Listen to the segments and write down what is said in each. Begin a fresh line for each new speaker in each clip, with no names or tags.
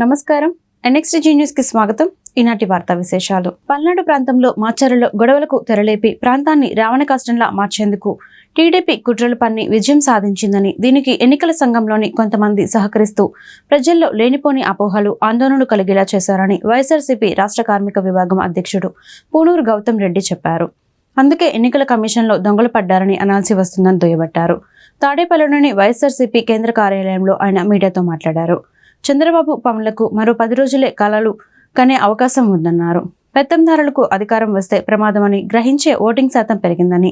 నమస్కారం. NXTG news కి స్వాగతం. ఈనాటి వార్తా విశేషాలు. పల్నాడు ప్రాంతంలో మాచర్లలో గొడవలకు తెరలేపి ప్రాంతాన్ని రావణ కష్టంలా మార్చేందుకు టీడీపీ కుట్రలు పన్ని విజయం సాధించిందని, దీనికి ఎన్నికల సంఘంలోని కొంతమంది సహకరిస్తూ ప్రజల్లో లేనిపోని అపోహలు, ఆందోళనలు కలిగేలా చేశారని వైఎస్ఆర్సీపీ రాష్ట్ర కార్మిక విభాగం అధ్యక్షుడు పూనూరు గౌతమ్ రెడ్డి చెప్పారు. అందుకే ఎన్నికల కమిషన్లో దొంగలు పడ్డారని అనాల్సి వస్తుందని దుయ్యబట్టారు. తాడేపల్లిలోని వైఎస్ఆర్సీపీ కేంద్ర కార్యాలయంలో ఆయన మీడియాతో మాట్లాడారు. చంద్రబాబు పనులకు మరో 10 రోజులే కలలు కనే అవకాశం ఉందన్నారు. పెత్తందారులకు అధికారం వస్తే ప్రమాదమని గ్రహించే ఓటింగ్ శాతం పెరిగిందని,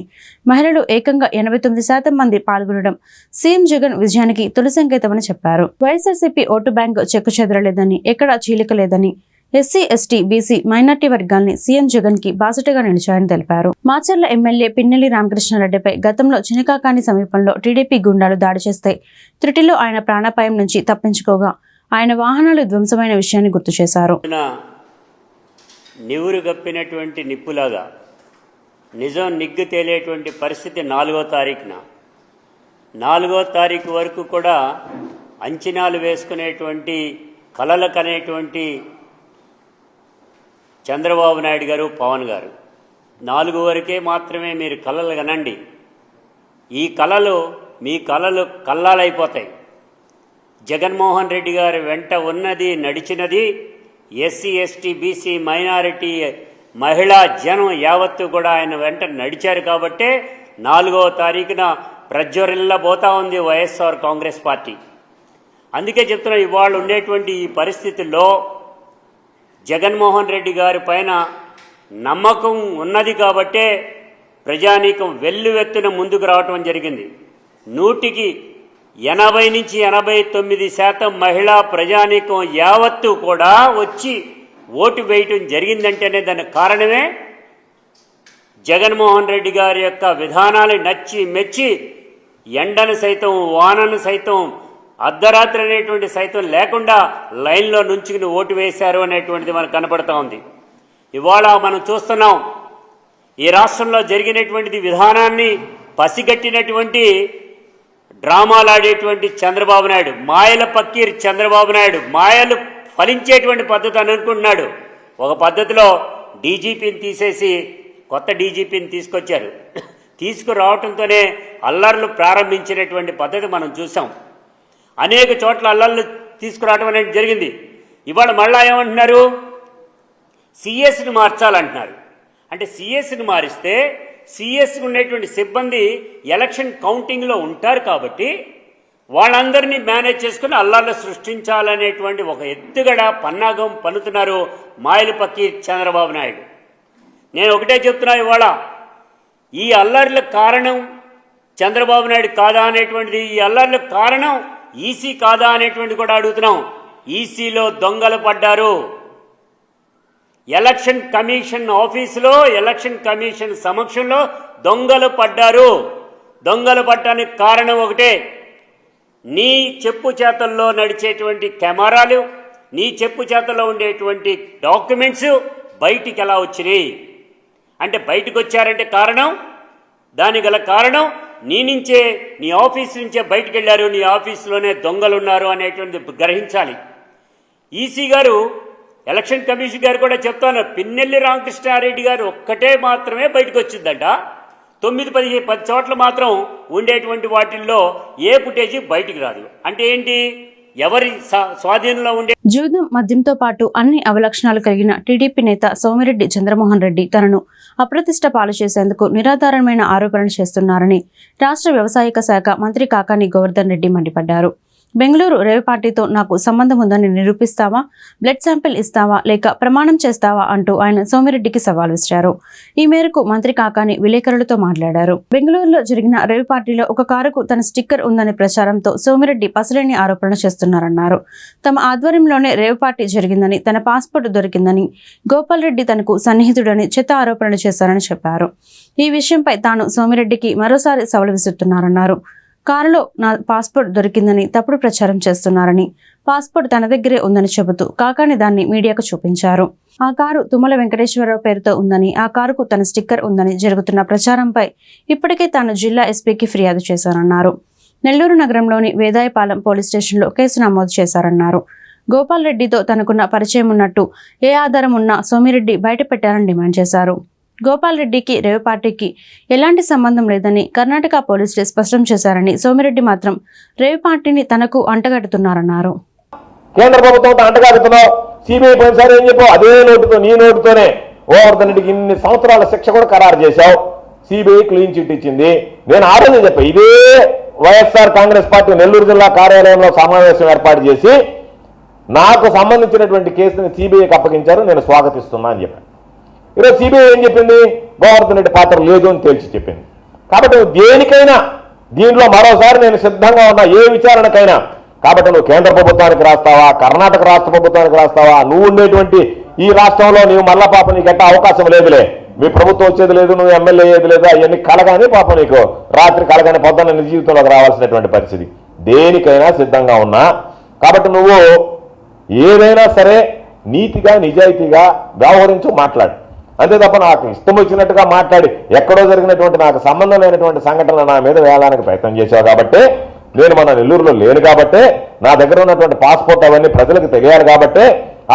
మహిళలు ఏకంగా 89% మంది పాల్గొనడం సీఎం జగన్ విజయానికి తొలి సంకేతమని చెప్పారు. వైఎస్ఆర్సీపీ ఓటు బ్యాంకు చెక్కు చెదరలేదని, ఎక్కడా చీలిక లేదని, ఎస్సీ, ఎస్టీ, బీసీ, మైనార్టీ వర్గాల్ని సీఎం జగన్ కి బాసటగా నిలిచాయని తెలిపారు. మాచర్ల ఎమ్మెల్యే పిన్నెల్లి రామకృష్ణారెడ్డిపై గతంలో చినకాకాని సమీపంలో టీడీపీ గుండాలు దాడి చేస్తే త్రుటిలో ఆయన ప్రాణాపాయం నుంచి తప్పించుకోగా ఆయన వాహనాలు ధ్వంసమైన విషయాన్ని గుర్తు చేశారు.
నివురు గప్పినటువంటి నిప్పులాగా నిజం నిగ్గు తేలేటువంటి పరిస్థితి 4వ తారీఖున 4వ తారీఖు వరకు కూడా అంచనాలు వేసుకునేటువంటి కలలు కనేటువంటి చంద్రబాబు నాయుడు గారు, పవన్ గారు 4 వరకే మాత్రమే మీరు కలలు కనండి. ఈ కలలు మీ కలలు కల్లాలైపోతాయి. జగన్మోహన్ రెడ్డి గారి వెంట ఉన్నది, నడిచినది ఎస్సీ, ఎస్టీ, బీసీ, మైనారిటీ, మహిళా జనం యావత్తు కూడా ఆయన వెంట నడిచారు కాబట్టే 4వ తారీఖున ప్రజ్వరిల్లబోతా ఉంది వైఎస్ఆర్ కాంగ్రెస్ పార్టీ. అందుకే చెప్తున్నా, ఇవాళ ఉండేటువంటి ఈ పరిస్థితుల్లో జగన్మోహన్ రెడ్డి గారి పైన నమ్మకం ఉన్నది కాబట్టే ప్రజానీకం వెల్లువెత్తున ముందుకు రావటం జరిగింది. 100కి 80 నుంచి 89% మహిళా ప్రజానీకం యావత్తు కూడా వచ్చి ఓటు వేయటం జరిగిందంటేనే దానికి కారణమే జగన్మోహన్ రెడ్డి గారి యొక్క విధానాలు నచ్చి మెచ్చి ఎండను సైతం, వానను సైతం, అర్ధరాత్రి అనేటువంటి సైతం లేకుండా లైన్లో నుంచుకుని ఓటు వేశారు అనేటువంటిది మనకు కనపడుతూ ఉంది. ఇవాళ మనం చూస్తున్నాం, ఈ రాష్ట్రంలో జరిగినటువంటిది విధానాన్ని పసిగట్టినటువంటి డ్రామాలాడేటువంటి చంద్రబాబు నాయుడు, మాయల పక్కీర్ చంద్రబాబు నాయుడు మాయలు ఫలించేటువంటి పద్ధతి అని అనుకుంటున్నాడు. ఒక పద్ధతిలో డీజీపీని తీసేసి కొత్త డీజీపీని తీసుకొచ్చారు. తీసుకురావడంతోనే అల్లర్లు ప్రారంభించినటువంటి పద్ధతి మనం చూసాం. అనేక చోట్ల అల్లర్లు తీసుకురావడం అనేది జరిగింది. ఇవాళ మళ్ళా ఏమంటున్నారు, సిఎస్ని మార్చాలంటున్నారు. అంటే సిఎస్ని మారిస్తే సిఎస్కి ఉండేటువంటి సిబ్బంది ఎలక్షన్ కౌంటింగ్లో ఉంటారు కాబట్టి వాళ్ళందరినీ మేనేజ్ చేసుకుని అల్లర్లు సృష్టించాలనేటువంటి ఒక ఎత్తుగడ పన్నాగం పన్నుతున్నారు మాయలపక్కి చంద్రబాబు నాయుడు. నేను ఒకటే చెప్తున్నా, ఇవాళ ఈ అల్లర్లకు కారణం చంద్రబాబు నాయుడు కాదా అనేటువంటిది, ఈ అల్లర్లకు కారణం ఈసీ కాదా అనేటువంటి కూడా అడుగుతున్నాం. ఈసీలో దొంగలు పడ్డారు. ఎలక్షన్ కమిషన్ ఆఫీసులో, ఎలక్షన్ కమిషన్ సమక్షంలో దొంగలు పడ్డారు. దొంగలు పడ్డానికి కారణం ఒకటే, నీ చెప్పు చేతల్లో నడిచేటువంటి కెమెరాలు, నీ చెప్పు చేతల్లో ఉండేటువంటి డాక్యుమెంట్స్ బయటికి ఎలా వచ్చినాయి అంటే, బయటకు వచ్చారంటే కారణం, దానికి గల కారణం నీ ఆఫీస్ నుంచే బయటకు వెళ్ళారు, నీ ఆఫీసులోనే దొంగలు ఉన్నారు అనేటువంటిది గ్రహించాలి. ఈసీ గారు, ఎలక్షన్ కమిషన్ గారు కూడా చెప్తాను, పిన్నెల్లి రామకృష్ణారెడ్డి గారు ఒక్కటే మాత్రమే బయటకు వచ్చిందంట. 9-10 చోట్ల మాత్రం ఉండేటువంటి వాటిల్లో ఏ ఫుటేజీ బయటికి రాదు. అంటే ఏంటి, ఎవరి స్వాధీనంలో ఉండే
జూదం, మద్యంతో పాటు అన్ని అవలక్షణాలు కలిగిన టీడీపీ నేత సోమిరెడ్డి చంద్రమోహన్ రెడ్డి తనను అప్రతిష్ట పాలు చేసేందుకు నిరాధారమైన ఆరోపణలు చేస్తున్నారని రాష్ట్ర వ్యవసాయక శాఖ మంత్రి కాకాని గోవర్ధన్ రెడ్డి మండిపడ్డారు. బెంగళూరు రేవ్ పార్టీతో నాకు సంబంధం ఉందని నిరూపిస్తావా, బ్లడ్ శాంపిల్ ఇస్తావా, లేక ప్రమాణం చేస్తావా అంటూ ఆయన సోమిరెడ్డికి సవాల్ విసిరారు. ఈ మేరకు మంత్రి కాకాని విలేకరులతో మాట్లాడారు. బెంగళూరులో జరిగిన రేవ్ పార్టీలో ఒక కారుకు తన స్టిక్కర్ ఉందనే ప్రచారంతో సోమిరెడ్డి పసలేని ఆరోపణలు చేస్తున్నారన్నారు. తమ ఆధ్వర్యంలోనే రేవ్ పార్టీ జరిగిందని, తన పాస్పోర్ట్ దొరికిందని, గోపాల్ రెడ్డి తనకు సన్నిహితుడని చెత్త ఆరోపణలు చేశారని చెప్పారు. ఈ విషయంపై తాను సోమిరెడ్డికి మరోసారి సవాల్ విసురుతున్నారన్నారు. కారులో నా పాస్పోర్ట్ దొరికిందని తప్పుడు ప్రచారం చేస్తున్నారని, పాస్పోర్ట్ తన దగ్గరే ఉందని చెబుతూ కాకాని దాన్ని మీడియాకు చూపించారు. ఆ కారు తుమ్మల వెంకటేశ్వరరావు పేరుతో ఉందని, ఆ కారుకు తన స్టిక్కర్ ఉందని జరుగుతున్న ప్రచారంపై ఇప్పటికే తాను జిల్లా ఎస్పీకి ఫిర్యాదు చేశానన్నారు. నెల్లూరు నగరంలోని వేదాయపాలెం పోలీస్ స్టేషన్లో కేసు నమోదు చేశారన్నారు. గోపాల్ రెడ్డితో తనకున్న పరిచయం ఉన్నట్టు ఏ ఆధారం ఉన్నా సోమిరెడ్డి బయటపెట్టారని డిమాండ్ చేశారు. గోపాల్ రెడ్డికి రేవ్ పార్టీకి ఎలాంటి సంబంధం లేదని కర్ణాటక పోలీసులు స్పష్టం చేశారని, సోమిరెడ్డి మాత్రం రేవ్ పార్టీని తనకు అంటగడుతున్నారన్నారు.
కేంద్ర ప్రభుత్వంతో అంటగడుతున్నావు. సిబిఐ పోయినసారి ఏం చెప్పావు? అదే నోటుతో, నీ నోటుతోనే గోవర్ధన్ రెడ్డికి ఇన్ని సంవత్సరాల శిక్ష కూడా ఖరారు చేశావు. సిబిఐ క్లీన్ చిట్ ఇచ్చింది. నేను ఆ రోజే చెప్పా, ఇదే వైఎస్ఆర్ కాంగ్రెస్ పార్టీ నెల్లూరు జిల్లా కార్యాలయంలో సమావేశం ఏర్పాటు చేసి నాకు సంబంధించినటువంటి కేసుని సిబిఐకి అప్పగించారు, నేను స్వాగతిస్తున్నా అని చెప్పాను. ఈరోజు సిబిఐ ఏం చెప్పింది? గోవర్ధన్ రెడ్డి పాత్ర లేదు అని తేల్చి చెప్పింది. కాబట్టి నువ్వు దేనికైనా దీంట్లో మరోసారి నేను సిద్ధంగా ఉన్నా, ఏ విచారణకైనా. కాబట్టి నువ్వు కేంద్ర ప్రభుత్వానికి రాస్తావా, కర్ణాటక రాష్ట్ర ప్రభుత్వానికి రాస్తావా, నువ్వు ఉండేటువంటి ఈ రాష్ట్రంలో నీవు మళ్ళా పాప నీకు ఎట్టా అవకాశం లేదులే. మీ ప్రభుత్వం వచ్చేది లేదు, నువ్వు ఎమ్మెల్యే అయ్యేది లేదు, అవన్నీ కలగానే పాప నీకు రాత్రి కలగానే పొద్దున్న నీ జీవితంలోకి రావాల్సినటువంటి పరిస్థితి. దేనికైనా సిద్ధంగా ఉన్నా. కాబట్టి నువ్వు ఏదైనా సరే నీతిగా నిజాయితీగా వ్యవహరించు, మాట్లాడు. అంతే తప్ప నాకు ఇష్టం వచ్చినట్టుగా మాట్లాడి ఎక్కడో జరిగినటువంటి నాకు సంబంధం లేనటువంటి సంఘటనలు నా మీద వేయడానికి ప్రయత్నం చేశావు. కాబట్టి నేను మన నెల్లూరులో లేను కాబట్టి, నా దగ్గర ఉన్నటువంటి పాస్పోర్ట్ అవన్నీ ప్రజలకు తెలియాలి కాబట్టి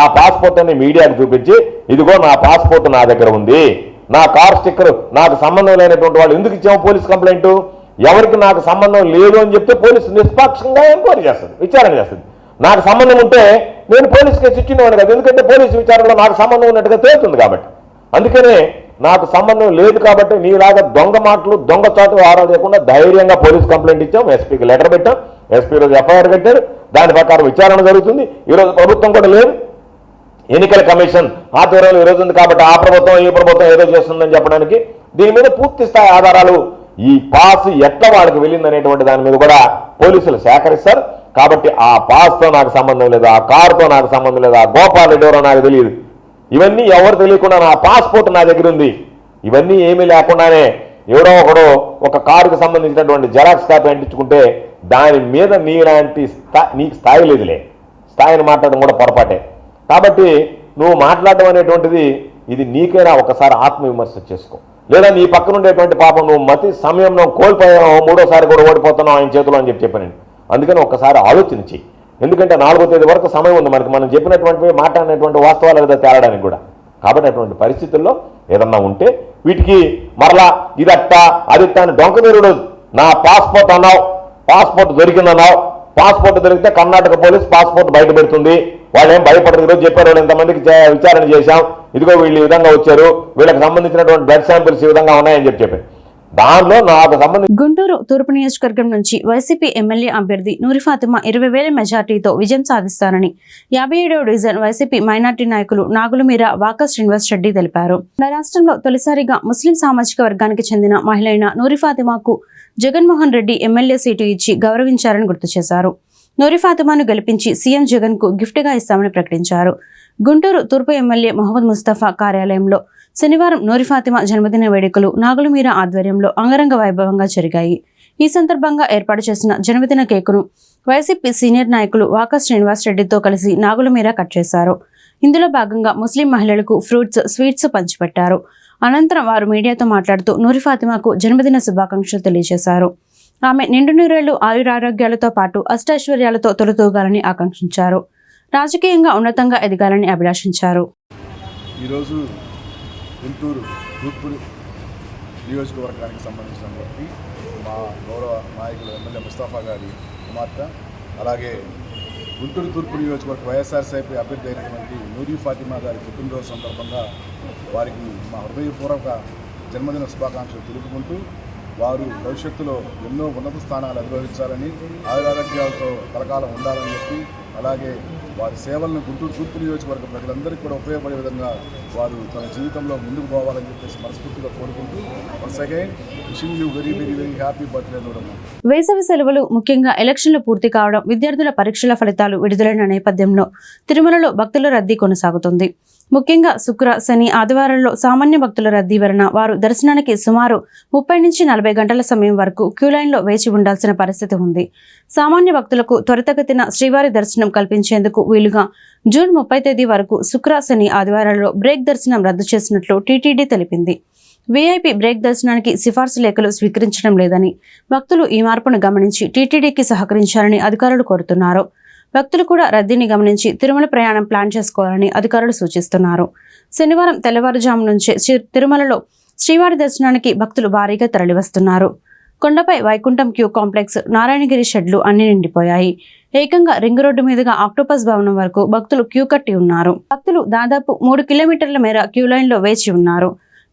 ఆ పాస్పోర్ట్ అన్ని మీడియాకు చూపించి, ఇదిగో నా పాస్పోర్ట్ నా దగ్గర ఉంది, నా కార్ స్టిక్కర్ నాకు సంబంధం లేనటువంటి వాళ్ళు ఎందుకు ఇచ్చాము పోలీస్ కంప్లైంట్? ఎవరికి నాకు సంబంధం లేదు అని చెప్తే పోలీసు నిష్పాక్షంగా ఎంక్వైరీ చేస్తుంది, విచారణ చేస్తుంది. నాకు సంబంధం ఉంటే నేను పోలీసు కేసు ఇచ్చినవాడు కదా, ఎందుకంటే పోలీసు విచారణలో నాకు సంబంధం ఉన్నట్టుగా తేలుతుంది కాబట్టి. అందుకనే నాకు సంబంధం లేదు కాబట్టి నీలాగా దొంగ మాటలు, దొంగ చాటు వ్యవహారాలు చేయకుండా ధైర్యంగా పోలీస్ కంప్లైంట్ ఇచ్చాం, ఎస్పీకి లెటర్ పెట్టాం, ఎస్పీ రోజు ఎఫ్ఐఆర్ కట్టారు, దాని ప్రకారం విచారణ జరుగుతుంది. ఈరోజు ప్రభుత్వం కూడా లేదు, ఎన్నికల కమిషన్ ఆధ్వర్యంలో ఈరోజు ఉంది కాబట్టి ఆ ప్రభుత్వం ఈ ప్రభుత్వం ఏదో చేస్తుందని చెప్పడానికి దీని మీద పూర్తి స్థాయి ఆధారాలు, ఈ పాస్ ఎట్లా వాళ్ళకి వెళ్ళిందనేటువంటి దాని మీద కూడా పోలీసులు సేకరిస్తారు. కాబట్టి ఆ పాస్తో నాకు సంబంధం లేదు, ఆ కారుతో నాకు సంబంధం లేదు, ఆ గోపాల్ రెడ్డి ఎవరో నాకు తెలియదు, ఇవన్నీ ఎవరు తెలియకుండా నా పాస్పోర్ట్ నా దగ్గర ఉంది. ఇవన్నీ ఏమీ లేకుండానే ఎవడో ఒకడో ఒక కారుకు సంబంధించినటువంటి జెరాక్స్ కాపీ అంటించుకుంటే దాని మీద నీలాంటి నీకు స్థాయి లేదులే. స్థాయిని మాట్లాడడం కూడా పొరపాటే. కాబట్టి నువ్వు మాట్లాడడం అనేటువంటిది ఇది నీకైనా ఒకసారి ఆత్మవిమర్శ చేసుకో. లేదా నీ పక్కన ఉండేటువంటి పాపం నువ్వు మతి సమయంలో కోల్పోయావు, మూడోసారి కూడా ఓడిపోతున్నావు ఆయన చేతిలో అని చెప్పాను. అందుకని ఒక్కసారి ఆలోచించి, ఎందుకంటే 4వ తేదీ వరకు సమయం ఉంది మనకి, మనం చెప్పినటువంటి మాట్లాడినటువంటి వాస్తవాలు ఏదో తేలడానికి కూడా. కాబట్టి అటువంటి పరిస్థితుల్లో ఏదన్నా ఉంటే వీటికి మరలా ఇదట్టా అదిట్టా అని డొంక మీరుడు. నా పాస్పోర్ట్ అన్నావు, పాస్పోర్ట్ దొరికిందన్నావు, పాస్పోర్ట్ దొరికితే కర్ణాటక పోలీస్ పాస్పోర్ట్ బయట పెడుతుంది, వాళ్ళు ఏం భయపడరు. ఈరోజు చెప్పారు, వాళ్ళు ఇంతమందికి విచారణ చేశాం, ఇదిగో వీళ్ళు ఈ విధంగా వచ్చారు, వీళ్ళకి సంబంధించినటువంటి బ్లడ్ శాంపిల్స్ ఈ విధంగా ఉన్నాయని చెప్పారు. దానిలో నాకు సంబంధించి
గుంటూరు తూర్పు నియోజకవర్గం నుంచి వైసీపీ ఎమ్మెల్యే అభ్యర్థి నూరి ఫాతిమా 20,000 మెజార్టీతో విజయం సాధిస్తారని 57వ డివిజన్ వైసీపీ మైనార్టీ నాయకులు నాగులమీర వాకా శ్రీనివాస్ రెడ్డి తెలిపారు. మన రాష్ట్రంలో తొలిసారిగా ముస్లిం సామాజిక వర్గానికి చెందిన మహిళ అయిన నూరి ఫాతిమాకు జగన్మోహన్ రెడ్డి ఎమ్మెల్యే సీటు ఇచ్చి గౌరవించారని గుర్తు చేశారు. నూరి ఫాతిమాను గెలిపించి సీఎం జగన్ కు గిఫ్ట్ గా ఇస్తామని ప్రకటించారు. గుంటూరు తూర్పు ఎమ్మెల్యే మహమ్మద్ ముస్తఫా కార్యాలయంలో శనివారం నూరి ఫాతిమా జన్మదిన వేడుకలు నాగులమీర ఆధ్వర్యంలో అంగరంగ వైభవంగా జరిగాయి. ఈ సందర్భంగా ఏర్పాటు చేసిన జన్మదిన కేకును వైసీపీ సీనియర్ నాయకులు వాకా శ్రీనివాస్ రెడ్డితో కలిసి నాగులమీర కట్ చేశారు. ఇందులో భాగంగా ముస్లిం మహిళలకు ఫ్రూట్స్, స్వీట్స్ పంచిపెట్టారు. అనంతరం వారు మీడియాతో మాట్లాడుతూ నూరి ఫాతిమాకు జన్మదిన శుభాకాంక్షలు తెలియజేశారు. ఆమె నిండు నూరేళ్లు ఆయురారోగ్యాలతో పాటు అష్టైశ్వర్యాలతో తొలతూగాలని ఆకాంక్షించారు. రాజకీయంగా ఉన్నతంగా ఎదగాలని అభిలాషించారు.
ఈరోజు గుంటూరు తూర్పు నియోజకవర్గానికి సంబంధించినటువంటి మా గౌరవ నాయకులు ఎమ్మెల్యే ముస్తఫా గారి కుమార్తె, అలాగే గుంటూరు తూర్పు నియోజకవర్గ వైఎస్ఆర్సీపీ అభ్యర్థి అయినటువంటి నూరి ఫాతిమా గారి పుట్టినరోజు సందర్భంగా వారికి మా హృదయపూర్వక జన్మదిన శుభాకాంక్షలు తెలుపుకుంటూ, వారు భవిష్యత్తులో ఎన్నో ఉన్నత స్థానాలు అధిరోహించాలని, ఆయురారోగ్యాలతో కలకాలం ఉండాలని చెప్పి, అలాగే వారి సేవలను గుంటూరు తూర్పు నియోజకవర్గ ప్రజలందరికీ కూడా ఉపయోగపడే విధంగా వారు తన జీవితంలో ముందుకు పోవాలని చెప్పేసి మనస్ఫూర్తిగా కోరుకుంటూ, once again wishing you very very very happy birthday Nooramma.
వేసవి సెలవులు, ముఖ్యంగా ఎలక్షన్లు పూర్తి కావడం, విద్యార్థుల పరీక్షల ఫలితాలు విడుదలైన నేపథ్యంలో తిరుమలలో భక్తుల రద్దీ కొనసాగుతుంది. ముఖ్యంగా శుక్ర, శని, ఆదివారాల్లో సామాన్య భక్తుల రద్దీ వలన వారు దర్శనానికి సుమారు 30 నుంచి 40 గంటల సమయం వరకు క్యూ లైన్లో వేచి ఉండాల్సిన పరిస్థితి ఉంది. సామాన్య భక్తులకు త్వరితగతిన శ్రీవారి దర్శనం కల్పించేందుకు వీలుగా జూన్ 30 తేదీ వరకు శుక్ర, శని, ఆదివారాల్లో బ్రేక్ దర్శనం రద్దు చేసినట్లు టీటీడీ తెలిపింది. వీఐపీ బ్రేక్ దర్శనానికి సిఫార్సు లేఖలు స్వీకరించడం లేదని భక్తులు ఈ మార్పును గమనించి టీటీడీకి సహకరించాలని అధికారులు కోరుతున్నారు. భక్తులు కూడా రద్దీని గమనించి తిరుమల ప్రయాణం ప్లాన్ చేసుకోవాలని అధికారులు సూచిస్తున్నారు. శనివారం తెల్లవారుజాము నుంచే తిరుమలలో శ్రీవారి దర్శనానికి భక్తులు భారీగా తరలివస్తున్నారు. కొండపై వైకుంఠం క్యూ కాంప్లెక్స్, నారాయణగిరి షెడ్లు అన్ని నిండిపోయాయి. ఏకంగా రింగ్ రోడ్డు మీదుగా ఆక్టోపస్ భవనం వరకు భక్తులు క్యూ కట్టి ఉన్నారు. భక్తులు దాదాపు 3 కిలోమీటర్ల మేర క్యూ లైన్లో వేచి ఉన్నారు.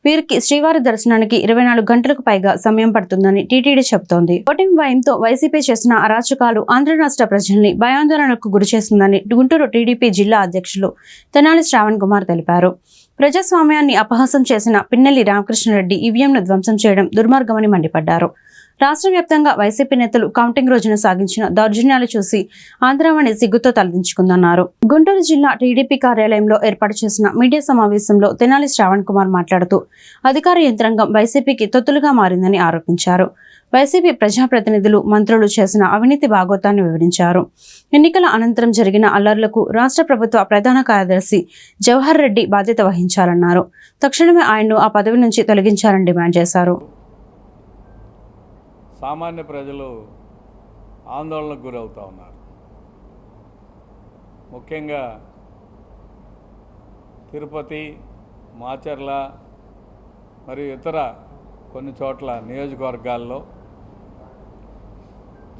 వీరికి శ్రీవారి దర్శనానికి 24 గంటలకు పైగా సమయం పడుతుందని టీటీడీ చెబుతోంది. ఓటమి భయంతో వైసీపీ చేసిన అరాచకాలు ఆంధ్ర రాష్ట్ర ప్రజల్ని భయాందోళనకు గురి చేస్తుందని గుంటూరు టీడీపీ జిల్లా అధ్యక్షులు తెనాలి శ్రావణ్ కుమార్ తెలిపారు. ప్రజాస్వామ్యాన్ని అపహాసం చేసిన పిన్నెల్లి రామకృష్ణారెడ్డి ఈవీఎంను ధ్వంసం చేయడం దుర్మార్గమని మండిపడ్డారు. రాష్ట్ర వ్యాప్తంగా వైసీపీ నేతలు కౌంటింగ్ రోజున సాగించిన దౌర్జన్యాలు చూసి ఆంధ్రావని సిగ్గుతో తలదించుకుందన్నారు. గుంటూరు జిల్లా టీడీపీ కార్యాలయంలో ఏర్పాటు చేసిన మీడియా సమావేశంలో తెనాలి శ్రావణ్ కుమార్ మాట్లాడుతూ అధికార యంత్రాంగం వైసీపీకి తొత్తులుగా మారిందని ఆరోపించారు. వైసీపీ ప్రజాప్రతినిధులు, మంత్రులు చేసిన అవినీతి భాగోతాన్ని వివరించారు. ఎన్నికల అనంతరం జరిగిన అల్లర్లకు రాష్ట్ర ప్రభుత్వ ప్రధాన కార్యదర్శి జవహర్ రెడ్డి బాధ్యత వహించాలన్నారు. తక్షణమే ఆయన్ను ఆ పదవి నుంచి తొలగించాలని డిమాండ్ చేశారు.
సామాన్య ప్రజలు ఆందోళనకు గురవుతూ ఉన్నారు. ముఖ్యంగా తిరుపతి, మాచర్ల మరియు ఇతర కొన్ని చోట్ల నియోజకవర్గాల్లో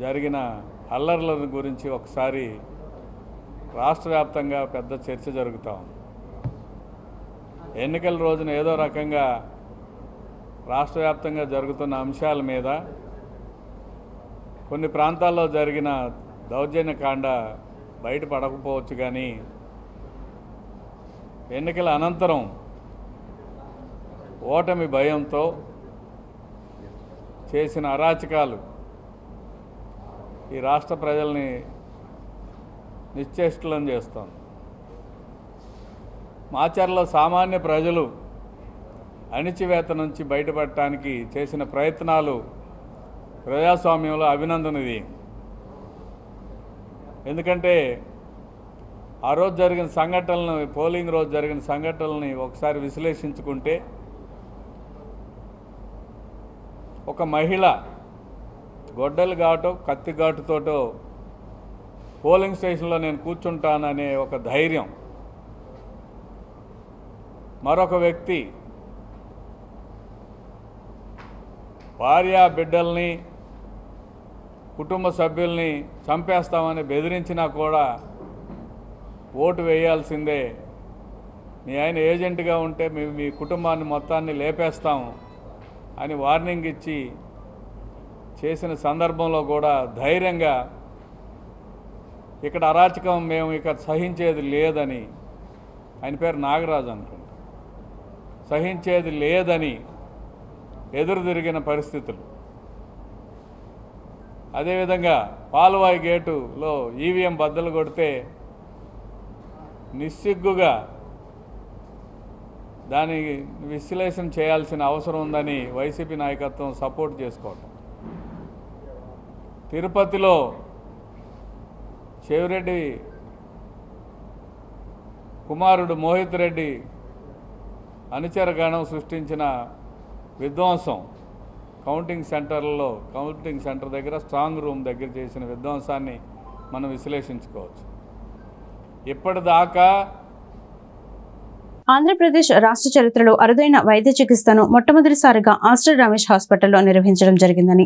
జరిగిన అల్లర్ల గురించి ఒకసారి రాష్ట్ర వ్యాప్తంగా పెద్ద చర్చ జరుగుతూ ఉంది. ఎన్నికల రోజున ఏదో రకంగా రాష్ట్ర వ్యాప్తంగా జరుగుతున్న అంశాల మీద కొన్ని ప్రాంతాల్లో జరిగిన దౌర్జన్యకాండ బయటపడకపోవచ్చు, కానీ ఎన్నికల అనంతరం ఓటమి భయంతో చేసిన అరాచకాలు ఈ రాష్ట్ర ప్రజల్ని నిశ్చేష్టులను చేస్తోంది. మాచర్లో సామాన్య ప్రజలు అణిచివేత నుంచి బయటపడటానికి చేసిన ప్రయత్నాలు ప్రజాస్వామ్యంలో అభినందనది. ఎందుకంటే ఆ రోజు జరిగిన సంఘటనలను, పోలింగ్ రోజు జరిగిన సంఘటనలని ఒకసారి విశ్లేషించుకుంటే ఒక మహిళ గొడ్డలు ఘాటు, కత్తి ఘాటుతోటో పోలింగ్ స్టేషన్లో నేను కూర్చుంటాననే ఒక ధైర్యం, మరొక వ్యక్తి భార్య బిడ్డల్ని, కుటుంబ సభ్యుల్ని చంపేస్తామని బెదిరించినా కూడా ఓటు వేయాల్సిందే, మీ ఆయన ఏజెంట్గా ఉంటే మీ కుటుంబాన్ని మొత్తాన్ని లేపేస్తాము అని వార్నింగ్ ఇచ్చి చేసిన సందర్భంలో కూడా ధైర్యంగా ఇక్కడ అరాచకం మేము ఇక్కడ సహించేది లేదని, ఆయన పేరు నాగరాజు అనుకుంటా, సహించేది లేదని ఎదురు తిరిగిన పరిస్థితులు. అదేవిధంగా పాల్వాయి గేటులో ఈవీఎం బద్దలు కొడితే నిస్సిగ్గుగా దాని విశ్లేషణ చేయాల్సిన అవసరం ఉందని వైసీపీ నాయకత్వం సపోర్ట్ చేసుకోవటం. తిరుపతిలో చెవిరెడ్డి కుమారుడు మోహిత్ రెడ్డి అనుచరగణం సృష్టించిన విధ్వంసం, కౌంటింగ్ సెంటర్ దగ్గర స్ట్రాంగ్ రూమ్ దగ్గర చేసిన విధ్వంసాన్ని మనం విశ్లేషించుకోవచ్చు. ఇప్పటిదాకా
ఆంధ్రప్రదేశ్ రాష్ట్ర చరిత్రలో అరుదైన వైద్య చికిత్సను మొట్టమొదటిసారిగా ఆస్టర్ రమేష్ హాస్పిటల్లో నిర్వహించడం జరిగిందని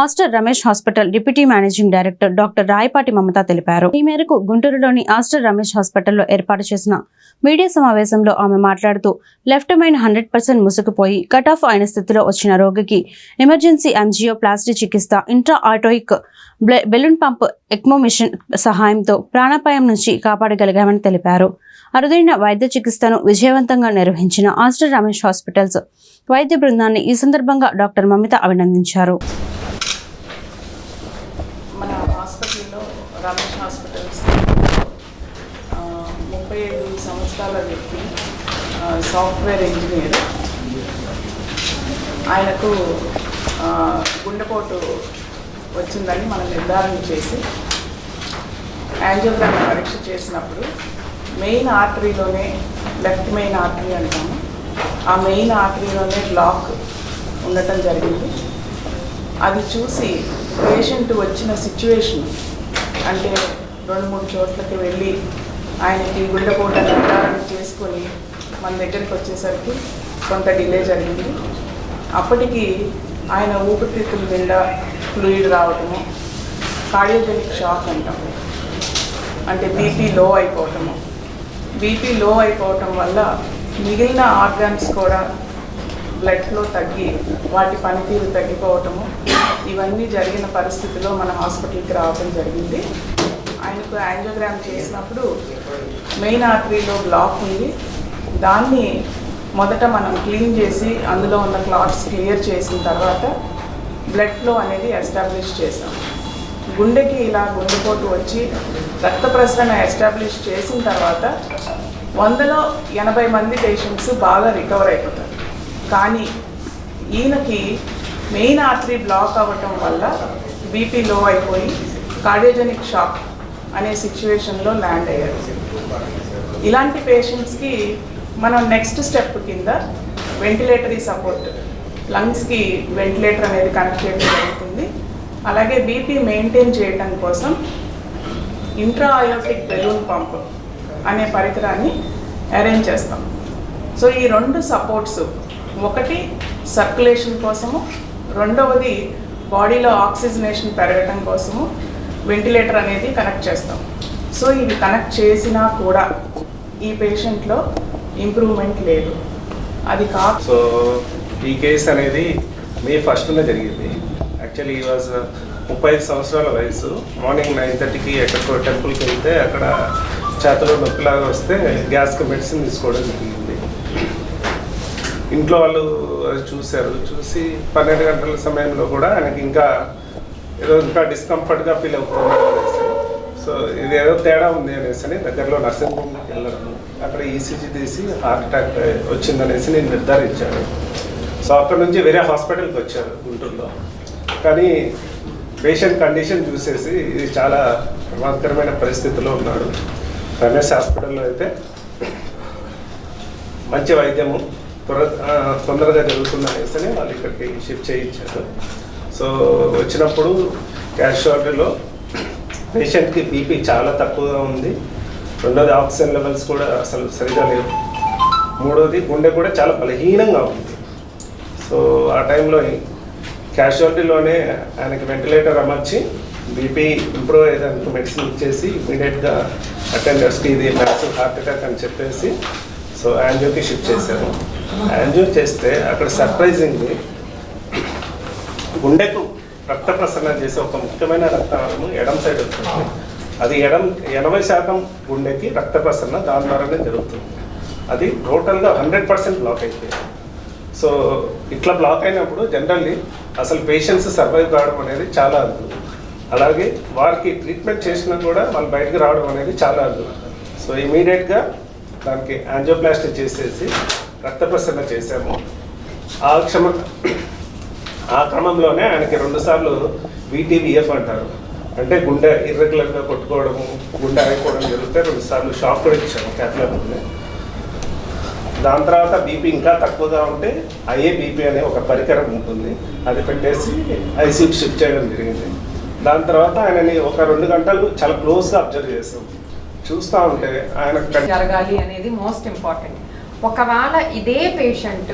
Aster Ramesh hospital deputy managing director doctor Rayapati Mamata తెలిపారు. ఈ మేరకు గుంటూరులోని ఆస్టర్ రమేష్ హాస్పిటల్లో ఏర్పాటు చేసిన మీడియా సమావేశంలో ఆమె మాట్లాడుతూ లెఫ్ట్ మైన్ 100% ముసుగుపోయి కట్ ఆఫ్ అయిన స్థితిలో వచ్చిన రోగికి ఎమర్జెన్సీ యాంజియోప్లాస్టీ చికిత్స, intra aortic balloon pump, ECMO machine సహాయంతో ప్రాణాపాయం నుంచి కాపాడగలిగామని తెలిపారు. అరుదైన వైద్య చికిత్సను విజయవంతంగా నిర్వహించిన ఆస్టర్ రమేష్ హాస్పిటల్స్ వైద్య బృందాన్ని ఈ సందర్భంగా డాక్టర్ మమిత అభినందించారు.
మన హాస్పిటల్లో రమేష్ హాస్పిటల్స్ 35 సంవత్సరాల వ్యక్తి, సాఫ్ట్వేర్ ఇంజనీర్. ఆయనకు గుండెపోటు వచ్చిందని మనం నిర్ధారణ చేసి యాంజియోగ్రామ్ పరీక్ష చేసినప్పుడు మెయిన్ ఆర్టరీలోనే, లెఫ్ట్ మెయిన్ ఆర్టరీ అంటాము, ఆ మెయిన్ ఆర్టరీలోనే బ్లాక్ ఉండటం జరిగింది. అది చూసి పేషెంట్ వచ్చిన సిచ్యువేషన్, అంటే 2-3 చోట్లకి వెళ్ళి ఆయనకి గుండెపోటు నిర్ధారణ చేసుకొని మన దగ్గరికి వచ్చేసరికి కొంత డిలే జరిగింది. అప్పటికి ఆయన ఊపిరితిత్తుల నిండా ఫ్లూయిడ్ రావటము, కార్డియోజెనిక్ షాక్ అంటాము, అంటే బీపీ లో అయిపోవటము. బీపీ లో అయిపోవటం వల్ల మిగిలిన ఆర్గాన్స్ కూడా బ్లడ్ ఫ్లో తగ్గి వాటి పనితీరు తగ్గిపోవటము, ఇవన్నీ జరిగిన పరిస్థితిలో మన హాస్పిటల్కి రావడం జరిగింది. ఆయనకు యాంజియోగ్రామ్ చేసినప్పుడు మెయిన్ ఆర్టరీలో బ్లాక్ ఉంది. దాన్ని మొదట మనం క్లీన్ చేసి అందులో ఉన్న క్లాట్స్ క్లియర్ చేసిన తర్వాత బ్లడ్ ఫ్లో అనేది ఎస్టాబ్లిష్ చేసాం. గుండెకి ఇలా గుండెపోటు వచ్చి రక్త ప్రసరణ ఎస్టాబ్లిష్ చేసిన తర్వాత 100లో 80 మంది పేషెంట్స్ బాగా రికవర్ అయిపోతారు. కానీ ఈయనకి మెయిన్ ఆర్టరీ బ్లాక్ అవ్వటం వల్ల బీపీ లో అయిపోయి కార్డియోజెనిక్ షాక్ అనే సిచ్యువేషన్లో ల్యాండ్ అయ్యారు. ఇలాంటి పేషెంట్స్కి మనం నెక్స్ట్ స్టెప్ కింద వెంటిలేటరీ సపోర్ట్, లంగ్స్కి వెంటిలేటర్ అనేది కనెక్ట్ చేయడం జరుగుతుంది. అలాగే బీపీ మెయింటైన్ చేయడం కోసం ఇంట్రా అయోటిక్ బెలూన్ పంప్ అనే పరికరాన్ని అరేంజ్ చేస్తాం. సో ఈ 2 సపోర్ట్స్, ఒకటి సర్క్యులేషన్ కోసము, రెండవది బాడీలో ఆక్సిజనేషన్ పెరగడం కోసము వెంటిలేటర్ అనేది కనెక్ట్ చేస్తాం. సో ఇవి కనెక్ట్ చేసినా కూడా ఈ పేషెంట్లో ఇంప్రూవ్మెంట్ లేదు. అది కాదు.
సో ఈ కేసు అనేది మే 1న జరిగింది. యాక్చువల్లీ ఈ వాజ్ 35 సంవత్సరాల వయసు. మార్నింగ్ 9:30కి ఎక్కడికో టెంపుల్కి వెళ్తే అక్కడ చేతలో నొప్పిలాగా వస్తే గ్యాస్కి మెడిసిన్ తీసుకోవడం జరిగింది. ఇంట్లో వాళ్ళు చూశారు. చూసి 12 గంటల సమయంలో కూడా ఆయనకి ఇంకా డిస్కంఫర్ట్గా ఫీల్ అవుతున్నాడు అనేసి, సో ఇది ఏదో తేడా ఉంది అనేసి అని దగ్గరలో నర్సింగ్ హోమ్కి వెళ్ళడము, అక్కడ ఈసీజీ తీసి హార్ట్ అటాక్ వచ్చిందనేసి నేను నిర్ధారించాను. సో అక్కడ నుంచి వేరే హాస్పిటల్కి వచ్చారు గుంటూరులో. కానీ పేషెంట్ కండిషన్ చూసేసి ఇది చాలా ప్రమాదకరమైన పరిస్థితిలో ఉన్నాడు. రమేష్ హాస్పిటల్లో అయితే మంచి వైద్యము తొందరగా జరుగుతుందనేసి వాళ్ళు ఇక్కడికి షిఫ్ట్ చేయించారు. సో వచ్చినప్పుడు క్యాషువాలిటీలో పేషెంట్కి బీపీ చాలా తక్కువగా ఉంది. రెండోది ఆక్సిజన్ లెవెల్స్ కూడా అసలు సరిగా లేవు. మూడోది గుండె కూడా చాలా బలహీనంగా ఉంది. సో ఆ టైంలో క్యాషువాలిటీలోనే ఆయనకి వెంటిలేటర్ అమర్చి బీపీ ఇంప్రూవ్ అయ్యేదానికి మెడిసిన్ ఇచ్చేసి ఇమీడియట్గా అటెండర్స్కి ఇది మ్యాసివ్ హార్ట్ అటాక్ అని చెప్పేసి సో యాంజియోకి షిఫ్ట్ చేశారు. యాంజియో చేస్తే అక్కడ సర్ప్రైజింగ్లీ గుండెకు రక్త ప్రసరణ చేసే ఒక ముఖ్యమైన రక్తనాళము ఎడమ సైడ్ వస్తుంది. అది 80% గుండెకి రక్త ప్రసరణ దాని ద్వారానే జరుగుతుంది. అది టోటల్గా 100% బ్లాక్ అయిపోయింది. సో ఇట్లా బ్లాక్ అయినప్పుడు జనరల్లీ అసలు పేషెంట్స్ సర్వైవ్ కావడం అనేది చాలా అద్భుతం. అలాగే వారికి ట్రీట్మెంట్ చేసినా కూడా వాళ్ళు బయటకు రావడం అనేది చాలా అద్భుతం. సో ఇమీడియట్గా దానికి యాంజియోప్లాస్టీ చేసేసి రక్త ప్రసరణ చేశాము. ఆ క్రమంలోనే ఆయనకి 2 సార్లు VTVF అంటారు, అంటే గుండె ఇర్రెగ్యులర్గా కొట్టుకోవడము, గుండె ఆగిపోవడం జరిగితే 2 సార్లు షాక్ కూడా ఇచ్చాము క్యాథ్లాబ్లో. దాని తర్వాత బీపీ ఇంకా తక్కువగా ఉంటే IABP అనే ఒక పరికరం ఉంటుంది, అది పెట్టేసి ఐసీయూకి షిఫ్ట్ చేయడం జరిగింది. దాని తర్వాత ఆయనని ఒక 2 గంటలు చాలా క్లోజ్గా అబ్జర్వ్ చేస్తాం. చూస్తూ ఉంటే ఆయన
జరగాలి అనేది మోస్ట్ ఇంపార్టెంట్. ఒకవేళ ఇదే పేషెంట్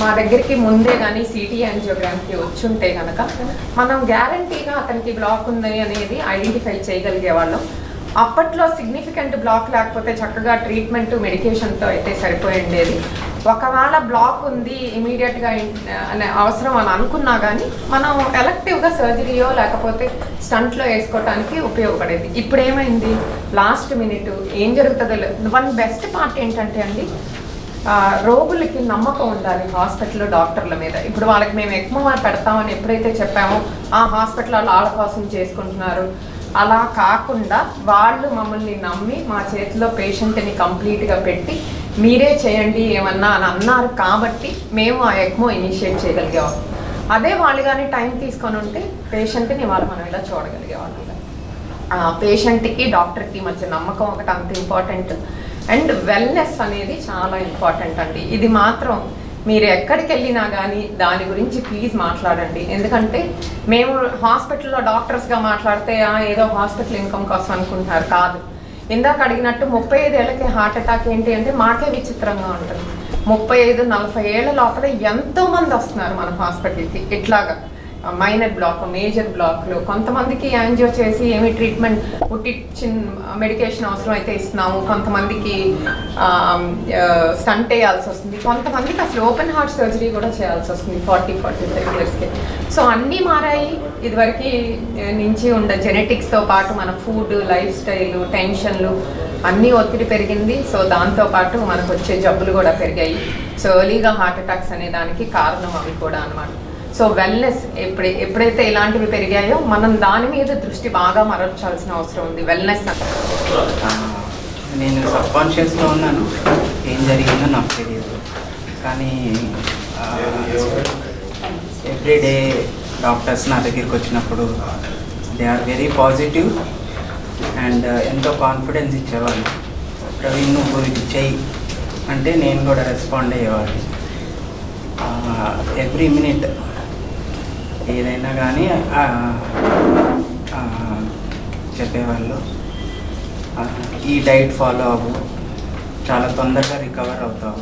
మా దగ్గరికి ముందే కానీ సిటీ యాంజియోగ్రామ్కి వచ్చుంటే కనుక మనం గ్యారంటీగా అతనికి బ్లాక్ ఉంది అనేది ఐడెంటిఫై చేయగలిగే వాళ్ళం. అప్పట్లో సిగ్నిఫికెంట్ బ్లాక్ లేకపోతే చక్కగా ట్రీట్మెంట్ మెడికేషన్తో అయితే సరిపోయి ఉండేది. ఒకవేళ బ్లాక్ ఉంది ఇమీడియట్గా అనే అవసరం అని అనుకున్నా కానీ మనం ఎలక్టివ్గా సర్జరీయో లేకపోతే స్టంట్లో వేసుకోవడానికి ఉపయోగపడేది. ఇప్పుడు ఏమైంది, లాస్ట్ మినిట్ ఏం జరుగుతుందో. వన్ బెస్ట్ పార్ట్ ఏంటంటే అండి, రోగులకి నమ్మకం ఉండాలి హాస్పిటల్లో డాక్టర్ల మీద. ఇప్పుడు వాళ్ళకి మేము ఎక్మో పెడతామని ఎప్పుడైతే చెప్పామో ఆ హాస్పిటల్ వాళ్ళ కోసం చేసుకుంటున్నారు. అలా కాకుండా వాళ్ళు మమ్మల్ని నమ్మి మా చేతిలో పేషెంట్ని కంప్లీట్గా పెట్టి మీరే చేయండి ఏమన్నా అని అన్నారు కాబట్టి మేము ఆ ఎక్మో ఇనిషియేట్ చేయగలిగేవాళ్ళం. అదే వాళ్ళు కానీ టైం తీసుకొని ఉంటే పేషెంట్ని వాళ్ళు మనం ఇలా చూడగలిగేవాళ్ళం. పేషెంట్కి డాక్టర్కి మధ్య నమ్మకం ఒకటి అంత ఇంపార్టెంట్. అండ్ వెల్నెస్ అనేది చాలా ఇంపార్టెంట్ అండి. ఇది మాత్రం మీరు ఎక్కడికి వెళ్ళినా కానీ దాని గురించి ప్లీజ్ మాట్లాడండి. ఎందుకంటే మేము హాస్పిటల్లో డాక్టర్స్గా మాట్లాడితే ఏదో హాస్పిటల్ ఇన్కమ్ కోసం అనుకుంటున్నారు. కాదు, ఇందాక అడిగినట్టు 35 ఏళ్ళకి హార్ట్ అటాక్ ఏంటి అంటే మాకే విచిత్రంగా ఉంటుంది. 35-40 ఏళ్ల లోపల ఎంతోమంది వస్తున్నారు మన హాస్పిటల్కి ఇట్లాగా మైనర్ బ్లాక్, మేజర్ బ్లాక్లు. కొంతమందికి యాంజియో చేసి ఏమి ట్రీట్మెంట్ మెడికేషన్ అవసరం అయితే ఇస్తున్నాము, కొంతమందికి స్టంట్ వేయాల్సి వస్తుంది, కొంతమందికి అసలు ఓపెన్ హార్ట్ సర్జరీ కూడా చేయాల్సి వస్తుంది 40-45 ఇయర్స్కి. సో అన్నీ మారాయి. ఇదివరకు నుంచి ఉండే జెనెటిక్స్తో పాటు మన ఫుడ్, లైఫ్ స్టైల్, టెన్షన్లు అన్నీ ఒత్తిడి పెరిగింది. సో దాంతోపాటు మనకు వచ్చే జబ్బులు కూడా పెరిగాయి. సో ఎర్లీగా హార్ట్ అటాక్స్ అనే దానికి కారణం అవి కూడా అన్నమాట. సో వెల్నెస్ ఎప్పుడైతే ఇలాంటివి పెరిగాయో మనం దాని మీద దృష్టి బాగా మరల్చాల్సిన అవసరం ఉంది. వెల్నెస్
నేను సబ్కాన్షియస్లో ఉన్నాను, ఏం జరిగిందో నాకు తెలియదు. కానీ ఎవ్రీడే డాక్టర్స్ నా దగ్గరికి వచ్చినప్పుడు they are very positive and ఎంతో కాన్ఫిడెన్స్ ఇచ్చేవాళ్ళు. ప్రవీణ్ నువ్వు ఇది చెయ్యి అంటే నేను కూడా రెస్పాండ్ అయ్యేవాడిని. ఎవ్రీ మినిట్ ఏదైనా కానీ చెప్పేవాళ్ళు, ఈ డైట్ ఫాలో అవ్వు, చాలా తొందరగా రికవర్ అవుతావు,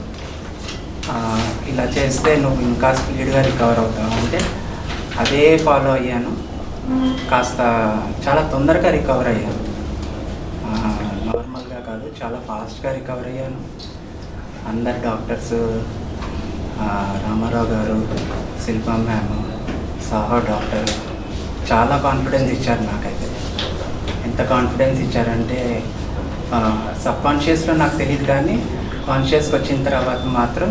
ఇలా చేస్తే నువ్వు ఇంకా స్పీడ్గా రికవర్ అవుతావు అంటే అదే ఫాలో అయ్యాను. కాస్త చాలా తొందరగా రికవర్ అయ్యాను. నార్మల్గా కాదు, చాలా ఫాస్ట్గా రికవర్ అయ్యాను. అందరు డాక్టర్స్, రామారావు గారు, శిల్పా మ్యామ్, సాహో డాక్టర్ చాలా కాన్ఫిడెన్స్ ఇచ్చారు నాకైతే. ఎంత కాన్ఫిడెన్స్ ఇచ్చారంటే సబ్కాన్షియస్లో నాకు తెలియదు, కానీ కాన్షియస్కి వచ్చిన తర్వాత మాత్రం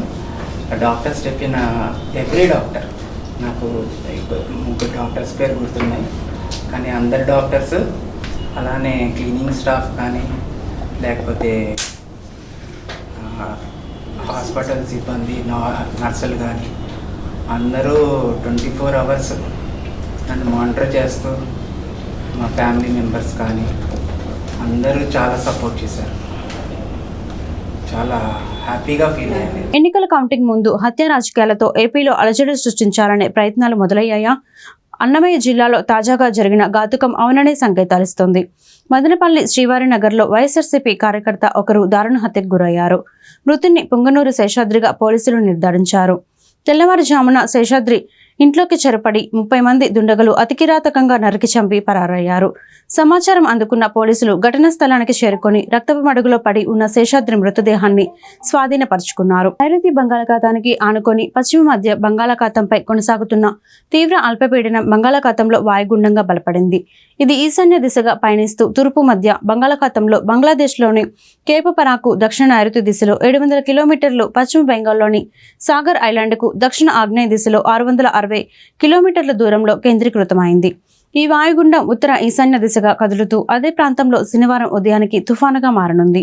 డాక్టర్స్ చెప్పిన ఎవ్రీ డాక్టర్, నాకు 3 డాక్టర్స్ పేరు గుర్తున్నాయి, కానీ అందరు డాక్టర్స్ అలానే క్లీనింగ్ స్టాఫ్ కానీ లేకపోతే హాస్పిటల్ సిబ్బంది, నర్సులు కానీ అందరూ 24 అవర్స్ నన్ను మానిటర్ చేస్తూ, మా ఫ్యామిలీ మెంబర్స్ కానీ అందరూ చాలా సపోర్ట్ చేశారు. చాలా హ్యాపీగా ఫీల్ అయ్యాను.
ఎన్నికల కౌంటింగ్ ముందు హత్య రాజకీయాలతో ఏపీలో అలజడి సృష్టించాలనే ప్రయత్నాలు మొదలయ్యాయా? అన్నమయ్య జిల్లాలో తాజాగా జరిగిన ఘాతుకం అవుననే సంకేతాలిస్తోంది. మదనపల్లి శ్రీవారినగర్లో వైఎస్ఆర్సీపీ కార్యకర్త ఒకరు దారుణ హత్యకు గురయ్యారు. మృతుని పుంగనూరు శేషాద్రిగా పోలీసులు నిర్ధారించారు. తెల్లవారుజామున శేషాద్రి ఇంట్లోకి చొరపడి 30 మంది దుండగులు అతికిరాతకంగా నరికి చంపి పరారయ్యారు. సమాచారం అందుకున్న పోలీసులు ఘటనా స్థలానికి చేరుకొని రక్తపు మడుగులో పడి ఉన్న శేషాద్రి మృతదేహాన్ని స్వాధీనపరుచుకున్నారు. నైరుతి బంగాళాఖాతానికి ఆనుకొని పశ్చిమ మధ్య బంగాళాఖాతంపై కొనసాగుతున్న తీవ్ర అల్పపీడనం బంగాళాఖాతంలో వాయుగుండంగా బలపడింది. ఇది ఈశాన్య దిశగా పయనిస్తూ తూర్పు మధ్య బంగాళాఖాతంలో బంగ్లాదేశ్లోని కేపు పరాకు దక్షిణ నైరుతి దిశలో 700 కిలోమీటర్లు, పశ్చిమ బెంగాల్లోని సాగర్ ఐలాండ్కు దక్షిణ ఆగ్నేయ దిశలో 660 కిలోమీటర్ల దూరంలో కేంద్రీకృతమైంది. ఈ వాయుగుండం ఉత్తర ఈశాన్య దిశగా కదులుతూ అదే ప్రాంతంలో శనివారం ఉదయానికి తుఫానుగా మారనుంది.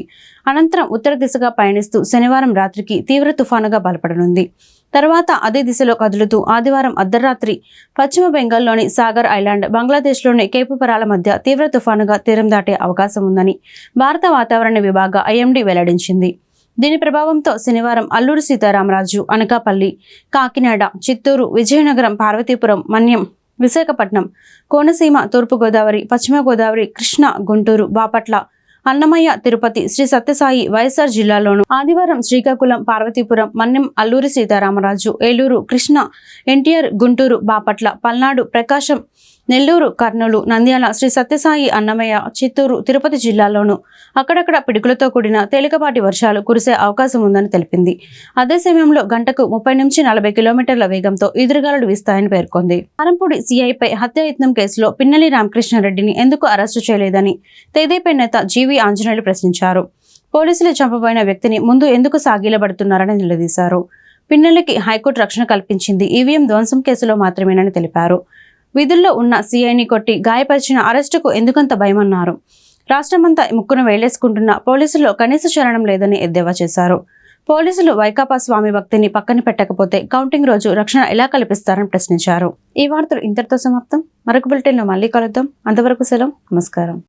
అనంతరం ఉత్తర దిశగా పయనిస్తూ శనివారం రాత్రికి తీవ్ర తుఫానుగా బలపడనుంది. తర్వాత అదే దిశలో కదులుతూ ఆదివారం అర్ధరాత్రి పశ్చిమ బెంగాల్లోని సాగర్ ఐలాండ్, బంగ్లాదేశ్లోని కేపుపరాల మధ్య తీవ్ర తుఫానుగా తీరం దాటే అవకాశం ఉందని భారత వాతావరణ విభాగ ఐఎండీ వెల్లడించింది. దీని ప్రభావంతో శనివారం అల్లూరు సీతారామరాజు, అనకాపల్లి, కాకినాడ, చిత్తూరు, విజయనగరం, పార్వతీపురం, మన్యం, విశాఖపట్నం, కోనసీమ, తూర్పుగోదావరి, పశ్చిమ గోదావరి, కృష్ణా, గుంటూరు, బాపట్ల, అన్నమయ్య, తిరుపతి, శ్రీ సత్యసాయి, వైఎస్ఆర్ జిల్లాలోను ఆదివారం శ్రీకాకుళం, పార్వతీపురం, మన్యం, అల్లూరి సీతారామరాజు, ఏలూరు, కృష్ణా, ఎన్టీఆర్, గుంటూరు, బాపట్ల, పల్నాడు, ప్రకాశం, నెల్లూరు, కర్నూలు, నంద్యాల, శ్రీ సత్యసాయి, అన్నమయ్య, చిత్తూరు, తిరుపతి జిల్లాల్లోనూ అక్కడక్కడ పిడుగులతో కూడిన తేలికపాటి వర్షాలు కురిసే అవకాశం ఉందని తెలిపింది. అదే సమయంలో గంటకు 30 నుంచి 40 కిలోమీటర్ల వేగంతో ఎదురుగాలులు వీస్తాయని పేర్కొంది. కారంపూడి సిఐపై హత్యాయత్నం కేసులో పిన్నెల్లి రామకృష్ణారెడ్డిని ఎందుకు అరెస్టు చేయలేదని తెదేపా నేత జీవీ ఆంజనేయులు ప్రశ్నించారు. పోలీసులు చంపబోయిన వ్యక్తిని ముందు ఎందుకు సాగిలబడుతున్నారని నిలదీశారు. పిన్నెల్లికి హైకోర్టు రక్షణ కల్పించింది ఈవీఎం ధ్వంసం కేసులో మాత్రమేనని తెలిపారు. విధుల్లో ఉన్న సీఐని కొట్టి గాయపరిచిన అరెస్టుకు ఎందుకంత భయమన్నారు. రాష్ట్రమంతా ముక్కును వేలేసుకుంటున్న పోలీసుల్లో కనీస చలనం లేదని ఎద్దేవా చేశారు. పోలీసులు వైకాపా స్వామి భక్తిని పక్కన పెట్టకపోతే కౌంటింగ్ రోజు రక్షణ ఎలా కల్పిస్తారని ప్రశ్నించారు. ఈ వార్తలు ఇంతటితో సమాప్తం. మరొక బులెటిన్లో మళ్ళీ కలుద్దాం. అంతవరకు సెలవు. నమస్కారం.